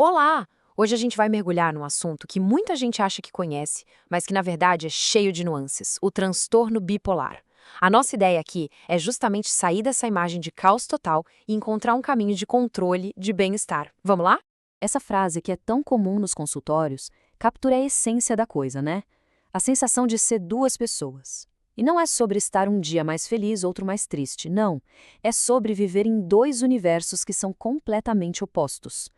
Olá! Hoje a gente vai mergulhar num assunto que muita gente acha que conhece, mas que na verdade é cheio de nuances: o transtorno bipolar. A nossa ideia aqui é justamente sair dessa imagem de caos total e encontrar um caminho de controle, de bem-estar. Vamos lá? Essa frase, que é tão comum nos consultórios, captura a essência da coisa, né? A sensação de ser duas pessoas. E não é sobre estar um dia mais feliz, outro mais triste, não. É sobre viver em dois universos que são completamente opostos.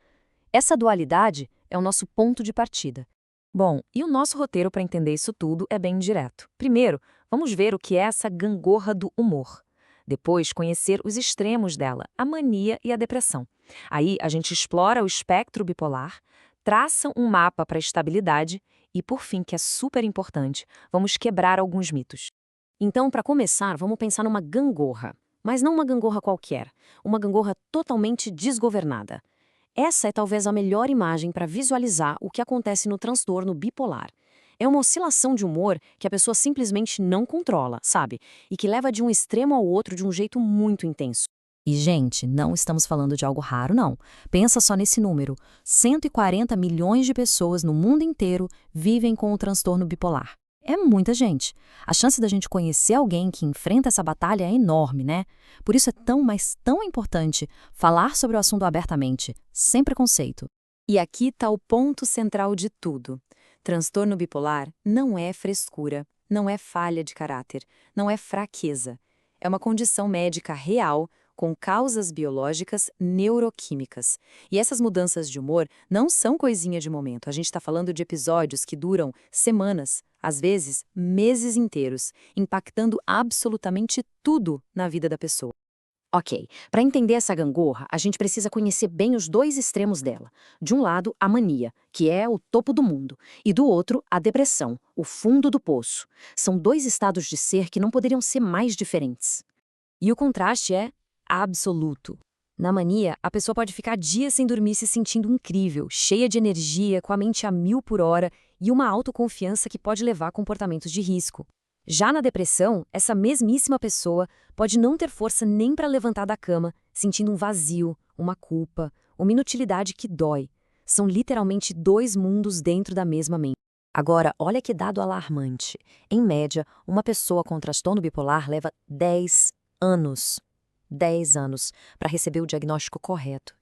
Essa dualidade é o nosso ponto de partida. Bom, e o nosso roteiro para entender isso tudo é bem direto. Primeiro, vamos ver o que é essa gangorra do humor. Depois, conhecer os extremos dela, a mania e a depressão. Aí, a gente explora o espectro bipolar, traça um mapa para a estabilidade e, por fim, que é super importante, vamos quebrar alguns mitos. Então, para começar, vamos pensar numa gangorra. Mas não uma gangorra qualquer, uma gangorra totalmente desgovernada. Essa é talvez a melhor imagem para visualizar o que acontece no transtorno bipolar. É uma oscilação de humor que a pessoa simplesmente não controla, sabe? E que leva de um extremo ao outro de um jeito muito intenso. E, gente, não estamos falando de algo raro, não. Pensa só nesse número: 140 milhões de pessoas no mundo inteiro vivem com o transtorno bipolar. É muita gente. A chance da gente conhecer alguém que enfrenta essa batalha é enorme, né? Por isso é tão, mas tão importante falar sobre o assunto abertamente, sem preconceito. E aqui está o ponto central de tudo. Transtorno bipolar não é frescura, não é falha de caráter, não é fraqueza. É uma condição médica real, com causas biológicas neuroquímicas. E essas mudanças de humor não são coisinha de momento. A gente está falando de episódios que duram semanas, às vezes meses inteiros, impactando absolutamente tudo na vida da pessoa. Ok, para entender essa gangorra, a gente precisa conhecer bem os dois extremos dela. De um lado, a mania, que é o topo do mundo, e do outro, a depressão, o fundo do poço. São dois estados de ser que não poderiam ser mais diferentes. E o contraste é absoluto. Na mania, a pessoa pode ficar dias sem dormir se sentindo incrível, cheia de energia, com a mente a 1000 por hora e uma autoconfiança que pode levar a comportamentos de risco. Já na depressão, essa mesmíssima pessoa pode não ter força nem para levantar da cama, sentindo um vazio, uma culpa, uma inutilidade que dói. São literalmente dois mundos dentro da mesma mente. Agora, olha que dado alarmante. Em média, uma pessoa com transtorno bipolar leva 10 anos. 10 anos para receber o diagnóstico correto.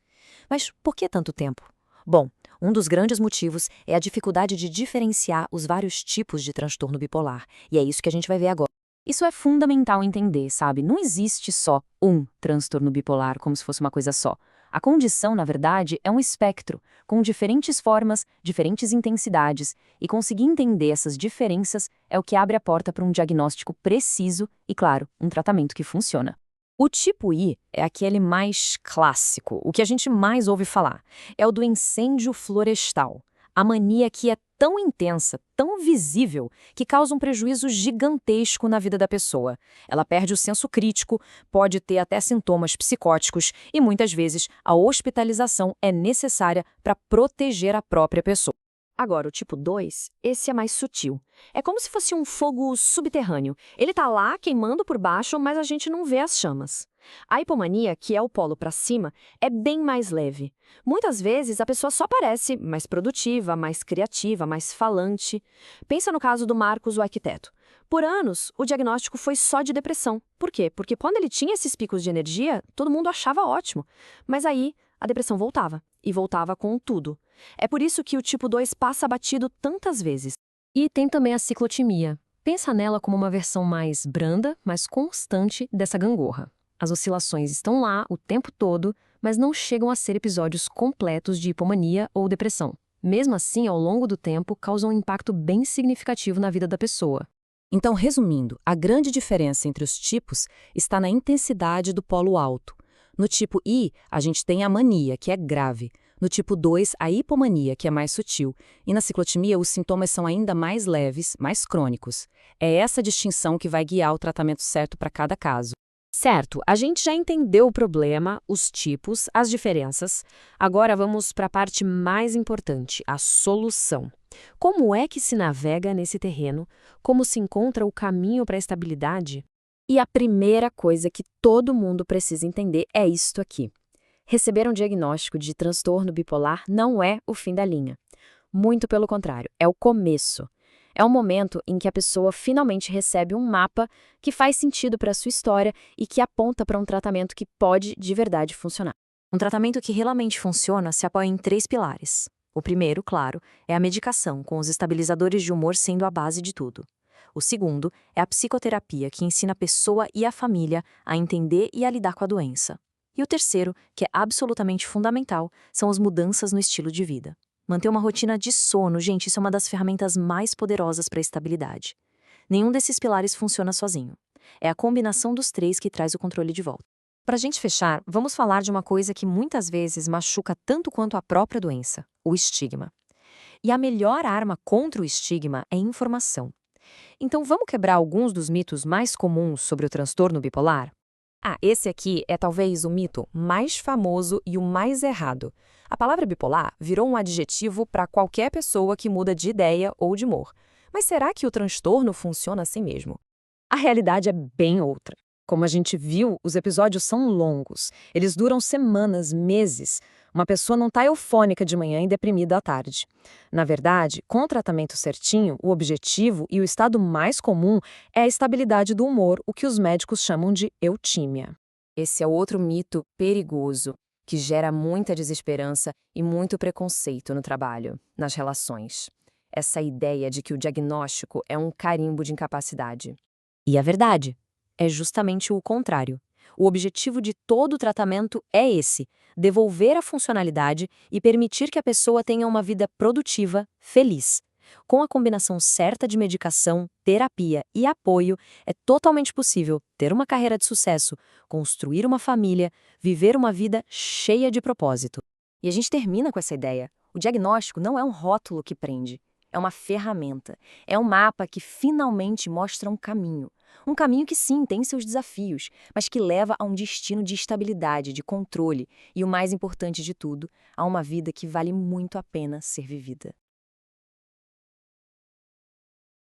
Mas por que tanto tempo? Bom, um dos grandes motivos é a dificuldade de diferenciar os vários tipos de transtorno bipolar, e é isso que a gente vai ver agora. Isso é fundamental entender, sabe? Não existe só um transtorno bipolar como se fosse uma coisa só. A condição, na verdade, é um espectro, com diferentes formas, diferentes intensidades, e conseguir entender essas diferenças é o que abre a porta para um diagnóstico preciso e, claro, um tratamento que funciona. O tipo I é aquele mais clássico, o que a gente mais ouve falar. É o do incêndio florestal. A mania que é tão intensa, tão visível, que causa um prejuízo gigantesco na vida da pessoa. Ela perde o senso crítico, pode ter até sintomas psicóticos e muitas vezes a hospitalização é necessária para proteger a própria pessoa. Agora, o tipo 2, esse é mais sutil. É como se fosse um fogo subterrâneo. Ele tá lá queimando por baixo, mas a gente não vê as chamas. A hipomania, que é o polo para cima, é bem mais leve. Muitas vezes a pessoa só parece mais produtiva, mais criativa, mais falante. Pensa no caso do Marcos, o arquiteto. Por anos, o diagnóstico foi só de depressão. Por quê? Porque quando ele tinha esses picos de energia, todo mundo achava ótimo. Mas aí, a depressão voltava. E voltava com tudo. É por isso que o tipo 2 passa batido tantas vezes. E tem também a ciclotimia. Pensa nela como uma versão mais branda, mais constante dessa gangorra. As oscilações estão lá o tempo todo, mas não chegam a ser episódios completos de hipomania ou depressão. Mesmo assim, ao longo do tempo, causam um impacto bem significativo na vida da pessoa. Então, resumindo, a grande diferença entre os tipos está na intensidade do polo alto. No tipo I, a gente tem a mania, que é grave. No tipo 2, a hipomania, que é mais sutil. E na ciclotimia, os sintomas são ainda mais leves, mais crônicos. É essa distinção que vai guiar o tratamento certo para cada caso. Certo, a gente já entendeu o problema, os tipos, as diferenças. Agora vamos para a parte mais importante, a solução. Como é que se navega nesse terreno? Como se encontra o caminho para a estabilidade? E a primeira coisa que todo mundo precisa entender é isto aqui. Receber um diagnóstico de transtorno bipolar não é o fim da linha. Muito pelo contrário, é o começo. É o momento em que a pessoa finalmente recebe um mapa que faz sentido para a sua história e que aponta para um tratamento que pode de verdade funcionar. Um tratamento que realmente funciona se apoia em 3 pilares. O primeiro, claro, é a medicação, com os estabilizadores de humor sendo a base de tudo. O segundo é a psicoterapia, que ensina a pessoa e a família a entender e a lidar com a doença. E o terceiro, que é absolutamente fundamental, são as mudanças no estilo de vida. Manter uma rotina de sono, gente, isso é uma das ferramentas mais poderosas para a estabilidade. Nenhum desses pilares funciona sozinho. É a combinação dos 3 que traz o controle de volta. Para a gente fechar, vamos falar de uma coisa que muitas vezes machuca tanto quanto a própria doença: o estigma. E a melhor arma contra o estigma é informação. Então vamos quebrar alguns dos mitos mais comuns sobre o transtorno bipolar? Esse aqui é talvez o mito mais famoso e o mais errado. A palavra bipolar virou um adjetivo para qualquer pessoa que muda de ideia ou de humor. Mas será que o transtorno funciona assim mesmo? A realidade é bem outra. Como a gente viu, os episódios são longos. Eles duram semanas, meses. Uma pessoa não está eufônica de manhã e deprimida à tarde. Na verdade, com o tratamento certinho, o objetivo e o estado mais comum é a estabilidade do humor, o que os médicos chamam de eutímia. Esse é outro mito perigoso, que gera muita desesperança e muito preconceito no trabalho, nas relações. Essa ideia de que o diagnóstico é um carimbo de incapacidade. E a verdade é justamente o contrário. O objetivo de todo o tratamento é esse: devolver a funcionalidade e permitir que a pessoa tenha uma vida produtiva, feliz. Com a combinação certa de medicação, terapia e apoio, é totalmente possível ter uma carreira de sucesso, construir uma família, viver uma vida cheia de propósito. E a gente termina com essa ideia: o diagnóstico não é um rótulo que prende, é uma ferramenta, é um mapa que finalmente mostra um caminho. Um caminho que sim, tem seus desafios, mas que leva a um destino de estabilidade, de controle e, o mais importante de tudo, a uma vida que vale muito a pena ser vivida.